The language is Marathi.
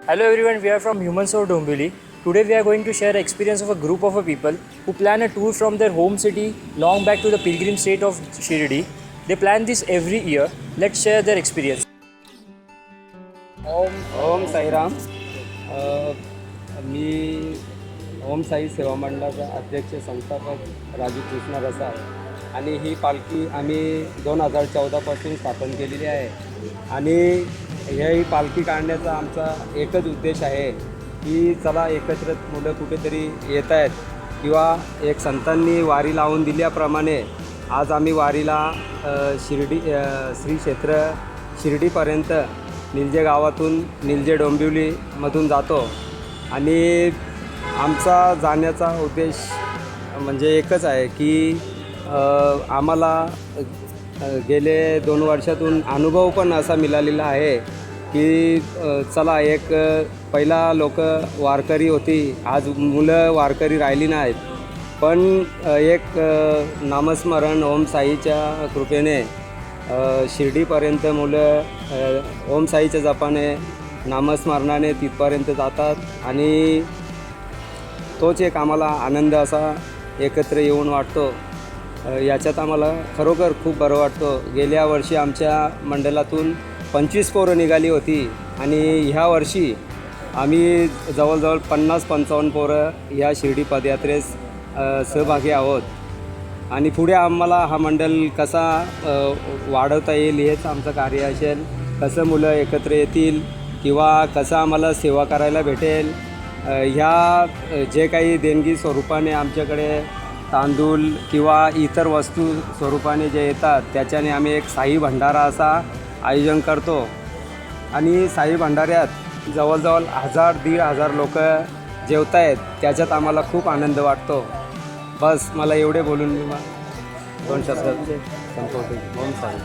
Hello everyone, we are from Human Soul Dombivli. Today we are going to share experience of a group of people who plan a tour from their home city long back to the pilgrim state of Shirdi. They plan this every year. Let's share their experience. Om Sairam. मी ओम साई सेवा मंडळाचा अध्यक्ष संस्थापक राजू कृष्ण रसाळ आणि ही पालखी आम्ही 2014पासून स्थापन केलेली आहे. आणि ही पालखी काढण्याचा आमचा एकच उद्देश आहे की चला एकत्र मुलं कुठेतरी येत आहेत किंवा एक संतांनी वारी लावून दिल्याप्रमाणे आज आम्ही वारीला शिर्डी श्री क्षेत्र शिर्डीपर्यंत निलजे गावातून निलजे डोंबिवलीमधून जातो. आणि आमचा जाण्याचा उद्देश म्हणजे एकच आहे की आम्हाला गेले 2 वर्षातून अनुभव पण असा मिळालेला आहे की चला एक पहिला लोक वारकरी होती, आज मुलं वारकरी राहिली नाहीत, पण एक नामस्मरण ओम साईच्या कृपेने शिर्डीपर्यंत मुलं ओम साईच्या जपाने नामस्मरणाने तिथपर्यंत जातात. आणि तोच एक आम्हाला आनंद असा एकत्र येऊन वाटतो. याच्यात आम्हाला खरोखर खूप बरं वाटतं. गेल्या वर्षी आमच्या मंडळातून 25 पोरं निघाली होती आणि ह्या वर्षी आम्ही जवळजवळ 50-55 पोरं ह्या शिर्डी पदयात्रेस सहभागी आहोत. आणि पुढे आम्हाला हा मंडळ कसा वाढवता येईल हेच आमचं कार्य असेल. कसं मुलं एकत्र येतील किंवा कसं आम्हाला सेवा करायला भेटेल, ह्या जे काही देणगी स्वरूपाने आमच्याकडे तांदूळ किंवा इतर वस्तू स्वरूपाने जे येतात त्याच्याने आम्ही एक साई भंडारा असा आयोजन करतो. आणि साई भंडाऱ्यात जवळजवळ 1000-1500 लोक जेवत आहेत. त्याच्यात आम्हाला खूप आनंद वाटतो. बस मला एवढे बोलून मी 2 शब्द संपवतो. ओम साई.